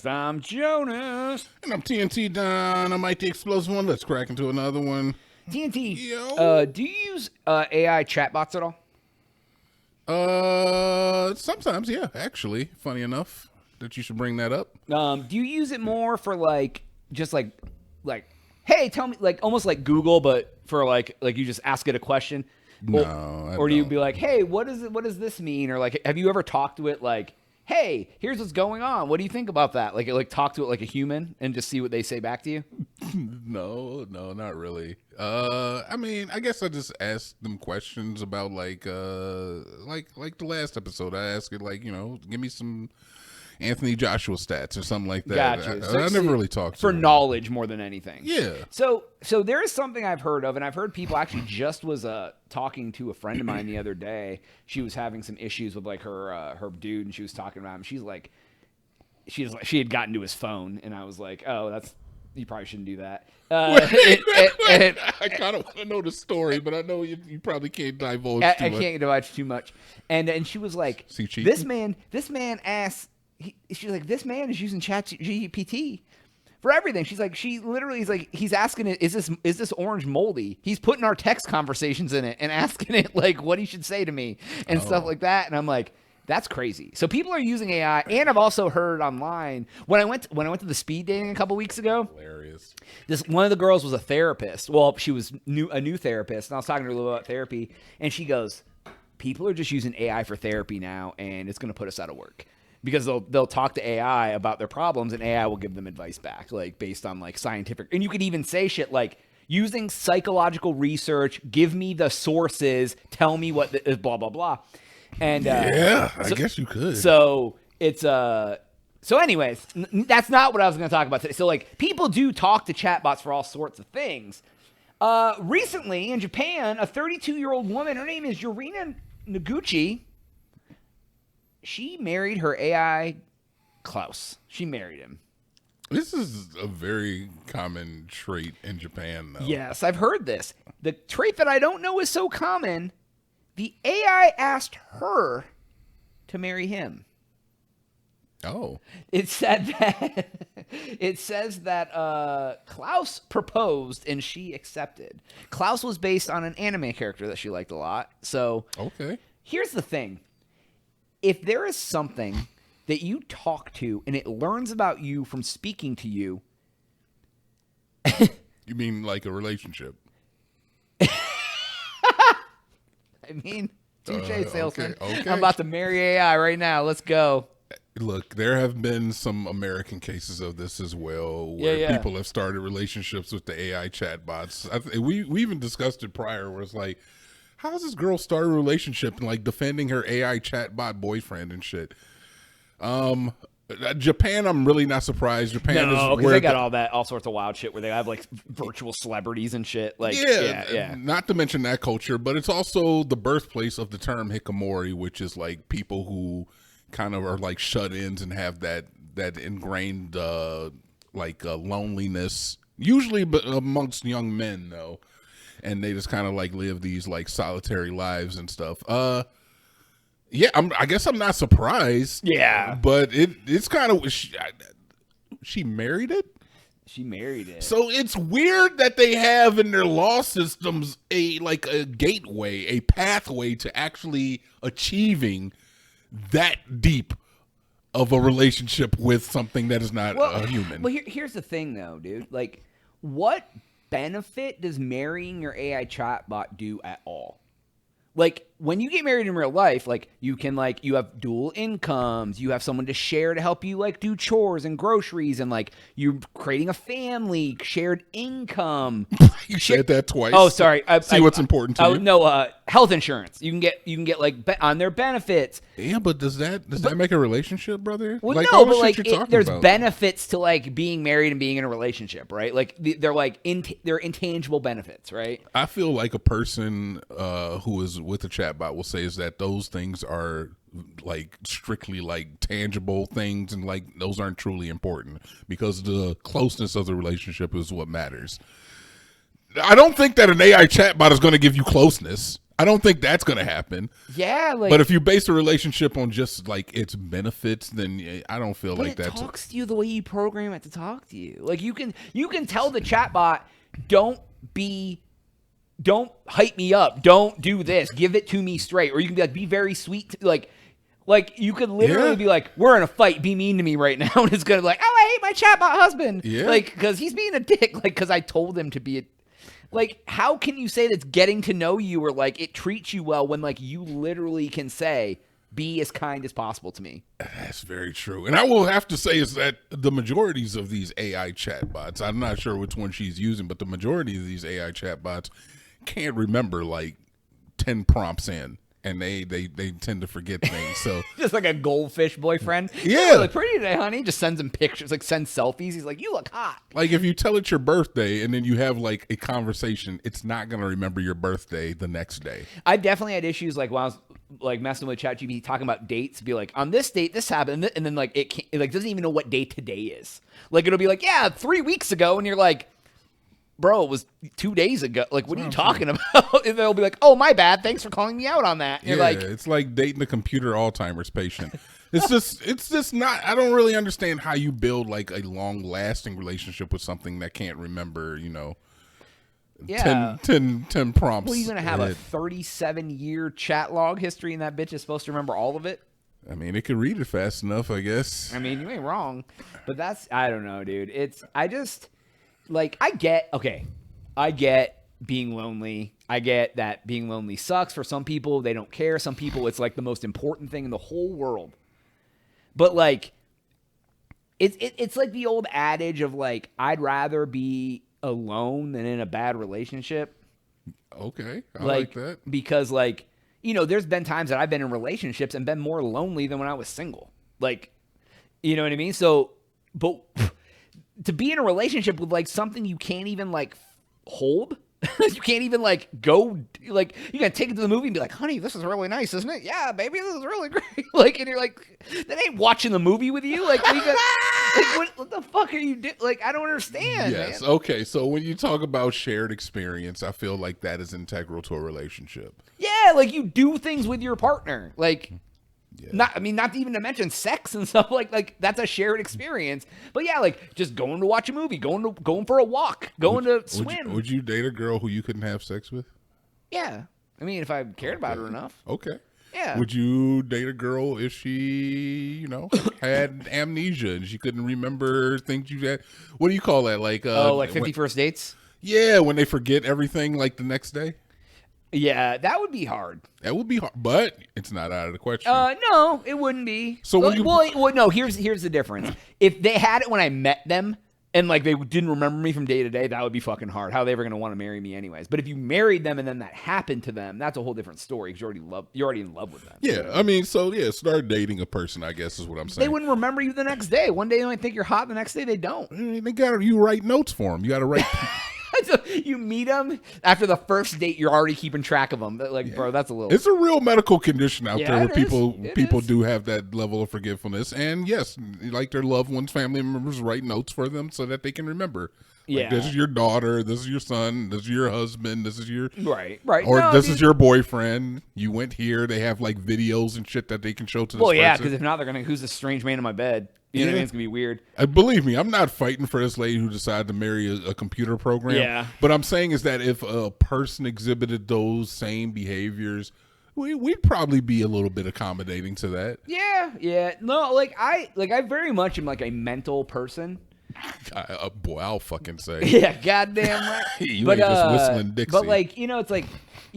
Podcast. I'm Jonas. And I'm TNT Don. I might the explosive one. Let's crack into another one. TNT, Yo. do you use AI chatbots at all? Sometimes, yeah, actually. Funny enough that you should bring that up. Do you use it more for just like, hey, tell me, like almost like Google, but for like you just ask it a question? No, or do you be like, hey, what does this mean? Or like, have you ever talked to it like, hey, here's what's going on. What do you think about that? Like talk to it like a human and just see what they say back to you? No, not really. I mean, I guess I just asked them questions about like the last episode. I asked it like, give me some Anthony Joshua stats or something like that. Gotcha. I never really talked to for him. knowledge more than anything. Yeah. So there is something I've heard of, and I've heard people actually just was talking to a friend of mine the other day. She was having some issues with like her dude, and she was talking about him. She had gotten to his phone, and I was like, oh, you probably shouldn't do that. Wait. I kind of want to know the story, but I know you probably can't divulge I can't divulge too much. And she was like, this man asked. She's like, this man is using ChatGPT for everything. She's like, he's asking it, is this orange moldy? He's putting our text conversations in it and asking it like what he should say to me and stuff like that. And I'm like, that's crazy. So people are using AI, and I've also heard online when I went to the speed dating a couple weeks ago. Hilarious. One of the girls was a therapist. Well, she was a new therapist, and I was talking to her a little about therapy, and she goes, people are just using AI for therapy now, and it's going to put us out of work. Because they'll talk to AI about their problems, and AI will give them advice back, like based on like scientific. And you could even say shit like using psychological research, give me the sources, tell me what blah blah blah. And I guess you could. So it's so anyways, that's not what I was going to talk about today. So like people do talk to chatbots for all sorts of things. Recently in Japan, a 32-year-old woman, her name is Yorina Noguchi. She married her AI Klaus. She married him. This is a very common trait in Japan, though. Yes, I've heard this. The trait that I don't know is so common, the AI asked her to marry him. Oh. It says that Klaus proposed and she accepted. Klaus was based on an anime character that she liked a lot. So okay. Here's the thing. If there is something that you talk to and it learns about you from speaking to you. You mean like a relationship? I mean, touche, salesman. Okay. I'm about to marry AI right now. Let's go. Look, there have been some American cases of this as well, where people have started relationships with the AI chatbots. We even discussed it prior, where it's like, how does this girl start a relationship and like defending her AI chatbot boyfriend and shit? Japan, I'm really not surprised. Japan is because where they got all sorts of wild shit where they have like virtual celebrities and shit. Like, yeah. Not to mention that culture, but it's also the birthplace of the term hikikomori, which is like people who kind of are like shut-ins and have that ingrained loneliness, usually amongst young men though. And they just kind of like live these like solitary lives and stuff. I guess I'm not surprised. Yeah, but it's kind of she married it. She married it. So it's weird that they have in their law systems a gateway, a pathway to actually achieving that deep of a relationship with something that is not a human. Well, here's the thing though, dude. Like, what benefit does marrying your AI chatbot do at all? Like, when you get married in real life, like, you can, like, you have dual incomes, you have someone to share to help you, like, do chores and groceries, and, like, you're creating a family, shared income. You said that twice. Oh, sorry. See what's important to you? No, health insurance. You can get like, on their benefits. Yeah, but does that make a relationship, brother? Well, like, no, but, like, there's about. benefits to, like, being married and being in a relationship, right? Like, they're, like, they're intangible benefits, right? I feel like a person who is with a chatbot will say is that those things are like strictly like tangible things, and like those aren't truly important because the closeness of the relationship is what matters. I don't think that an AI chatbot is going to give you closeness. I don't think that's going to happen. Yeah, but if you base a relationship on just like its benefits, then I don't feel like that talks to you the way you program it to talk to you. Like you can tell the chatbot, don't hype me up, don't do this, give it to me straight, or you can be like, be very sweet, like you could literally be like, we're in a fight, be mean to me right now, and it's gonna be like, oh, I hate my chatbot husband, like because he's being a dick, like because I told him to be a. Like, how can you say that's getting to know you or, like, it treats you well when, like, you literally can say, be as kind as possible to me? That's very true. And I will have to say is that the majorities of these AI chatbots, I'm not sure which one she's using, but the majority of these AI chatbots can't remember, like, 10 prompts in. And they tend to forget things. So just like a goldfish boyfriend. Yeah. You look pretty today, honey. Just sends him pictures, like sends selfies. He's like, you look hot. Like if you tell it your birthday and then you have like a conversation, it's not going to remember your birthday the next day. I definitely had issues like when I was like messing with ChatGPT, talking about dates, be like, on this date, this happened. And then like it like doesn't even know what day today is. Like it'll be like, yeah, 3 weeks ago. And you're like, bro, it was 2 days ago. Like, what are you talking about? And they'll be like, oh, my bad. Thanks for calling me out on that. And you're like, it's like dating a computer Alzheimer's patient. It's just not, I don't really understand how you build like a long lasting relationship with something that can't remember, 10 prompts. Well, you're going to have a 37-year chat log history and that bitch is supposed to remember all of it? I mean, it could read it fast enough, I guess. I mean, you ain't wrong. But I don't know, dude. Like, I get being lonely. I get that being lonely sucks for some people. They don't care. Some people, it's like the most important thing in the whole world. But like, it's like the old adage of like, I'd rather be alone than in a bad relationship. Okay, I like that. Because like, there's been times that I've been in relationships and been more lonely than when I was single. Like, you know what I mean? So, but to be in a relationship with like something you can't even like hold, you can't even like go, like you gotta take it to the movie and be like, honey, this is really nice, isn't it? Yeah, baby, this is really great. Like, and you're like, that ain't watching the movie with you. Like, what the fuck are you doing? Like, I don't understand. Yes. Man. Okay. So when you talk about shared experience, I feel like that is integral to a relationship. Yeah. Like you do things with your partner. Like, not even to mention sex and stuff like that's a shared experience. But yeah, like just going to watch a movie, going for a walk, going to swim. Would you date a girl who you couldn't have sex with? Yeah, I mean, if I cared about her enough. Okay. Yeah. Would you date a girl if she, had amnesia and she couldn't remember things you had? What do you call that? Like 50 First Dates? Yeah, when they forget everything like the next day. Yeah, that would be hard. That would be hard, but it's not out of the question. No, it wouldn't be. So well, no. Here's the difference. If they had it when I met them, and like they didn't remember me from day to day, that would be fucking hard. How are they ever gonna want to marry me anyways? But if you married them and then that happened to them, that's a whole different story because you're already in love with them. Yeah, I mean, start dating a person, I guess is what I'm saying. They wouldn't remember you the next day. One day they might think you're hot, the next day they don't. You write notes for them. You got to write. You meet them after the first date, you're already keeping track of them. Like, bro, that's a little. It's a real medical condition out there where people do have that level of forgetfulness, and yes, like their loved ones, family members write notes for them so that they can remember. Like, this is your daughter, this is your son, this is your husband, this is your right, or this is your boyfriend. You went here. They have like videos and shit that they can show to. This person. Because if not, they're gonna who's this strange man in my bed. You know what I mean? It's going to be weird. Believe me, I'm not fighting for this lady who decided to marry a computer program. Yeah. But I'm saying is that if a person exhibited those same behaviors, we'd probably be a little bit accommodating to that. Yeah. No, I very much am like a mental person. Boy, I'll fucking say. Yeah, goddamn right. You ain't just whistling Dixie. But like, it's like,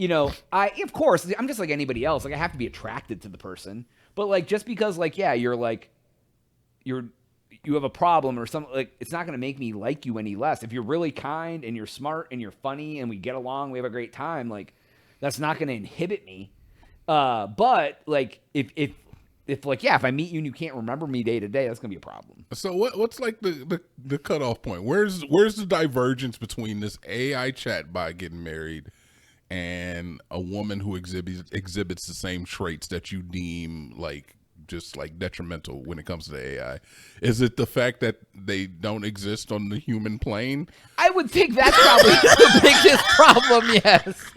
of course, I'm just like anybody else. Like I have to be attracted to the person. But like, just because like, yeah, you're like, you have a problem or something, like it's not going to make me like you any less. If you're really kind and you're smart and you're funny and we get along, we have a great time, like that's not going to inhibit me. But like if I meet you and you can't remember me day to day, that's going to be a problem. So what's like the cutoff point? Where's the divergence between this AI chatbot getting married and a woman who exhibits the same traits that you deem like just like detrimental when it comes to the AI? Is it the fact that they don't exist on the human plane? I would think that's probably the biggest problem, yes.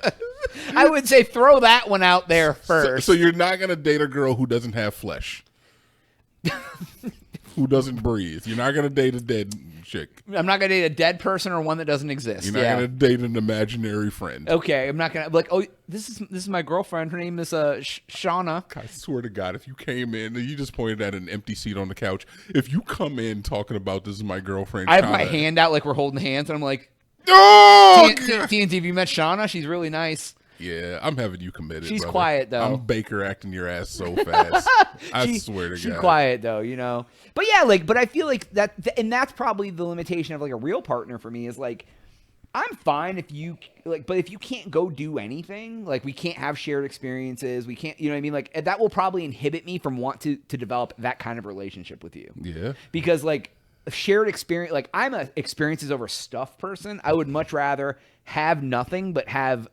I would say throw that one out there first. So you're not going to date a girl who doesn't have flesh. Who doesn't breathe. You're not going to date a dead chick. I'm not going to date a dead person or one that doesn't exist. You're not going to date an imaginary friend. Okay, I'm not going to, like, oh, this is my girlfriend. Her name is Shauna. I swear to God, if you came in and you just pointed at an empty seat on the couch, if you come in talking about this is my girlfriend, I have my hand out like we're holding hands, and I'm like, oh, TNT, have you met Shauna? She's really nice. Yeah, I'm having you committed. She's brother. Quiet though. I'm Baker acting your ass so fast. I swear to God. She's quiet though, you know. But yeah, like, but I feel like that, and that's probably the limitation of like a real partner for me is like, I'm fine if you like, but if you can't go do anything, like we can't have shared experiences, we can't, you know what I mean? Like that will probably inhibit me from want to develop that kind of relationship with you. Yeah. Because like shared experience, like I'm a experiences over stuff person. I would much rather have nothing but have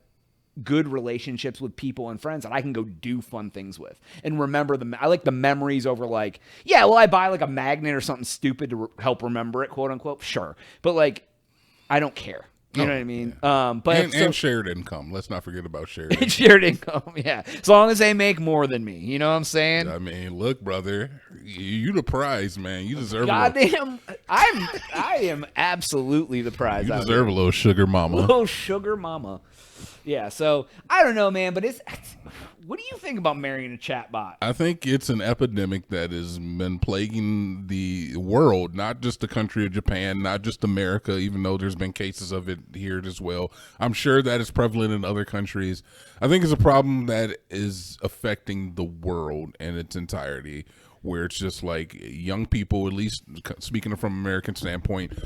good relationships with people and friends that I can go do fun things with and remember them. I like the memories over like, yeah, well, I buy like a magnet or something stupid to help remember it, quote unquote. Sure. But like, I don't care. You know what I mean? Yeah. And shared income. Let's not forget about shared income. Shared income, yeah. As long as they make more than me. You know what I'm saying? I mean, look, brother, you the prize, man. You deserve Goddamn, I am absolutely the prize. You deserve a little sugar mama. A little sugar mama. Yeah, so I don't know, man, but what do you think about marrying a chatbot? I think it's an epidemic that has been plaguing the world, not just the country of Japan, not just America, even though there's been cases of it here as well. I'm sure that it's prevalent in other countries. I think it's a problem that is affecting the world in its entirety, where it's just like young people, at least speaking from an American standpoint,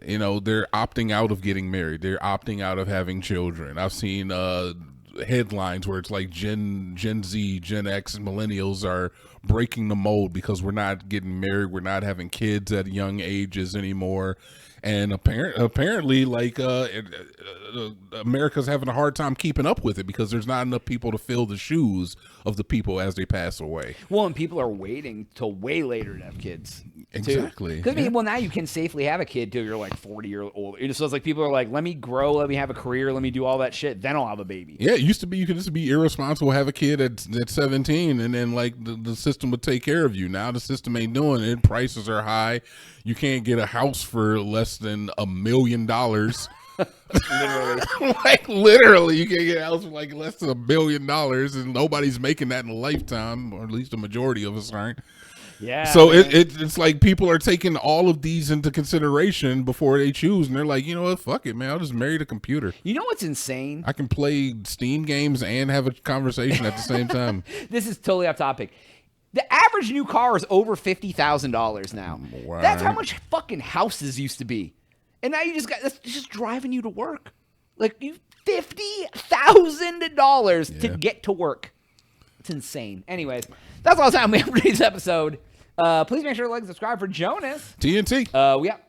you know, they're opting out of getting married. They're opting out of having children. I've seen headlines where it's like Gen Z, Gen X, and millennials are breaking the mold because we're not getting married. We're not having kids at young ages anymore. And apparently, like, America's having a hard time keeping up with it because there's not enough people to fill the shoes of the people as they pass away. Well, and people are waiting till way later to have kids. Exactly. Because, I mean, well, now you can safely have a kid till you're like 40 years old. So it's like people are like, let me grow, let me have a career, let me do all that shit, then I'll have a baby. Yeah, it used to be you could just be irresponsible, have a kid at 17, and then, like, the system would take care of you. Now the system ain't doing it. Prices are high. You can't get a house for less than $1 million. Literally. Like, literally, you can't get a house for like less than $1 billion, and nobody's making that in a lifetime, or at least the majority of us aren't. Yeah. So it's like people are taking all of these into consideration before they choose, and they're like, you know what, fuck it, man, I'll just marry the computer. You know what's insane? I can play Steam games and have a conversation at the same time. This is totally off topic. The average new car is over $50,000 now. Right. That's how much fucking houses used to be. And now you just got, that's just driving you to work. Like, you $50,000 to get to work. It's insane. Anyways, that's all the time we have for today's episode. Please make sure to like and subscribe for Jonas. TNT. We out.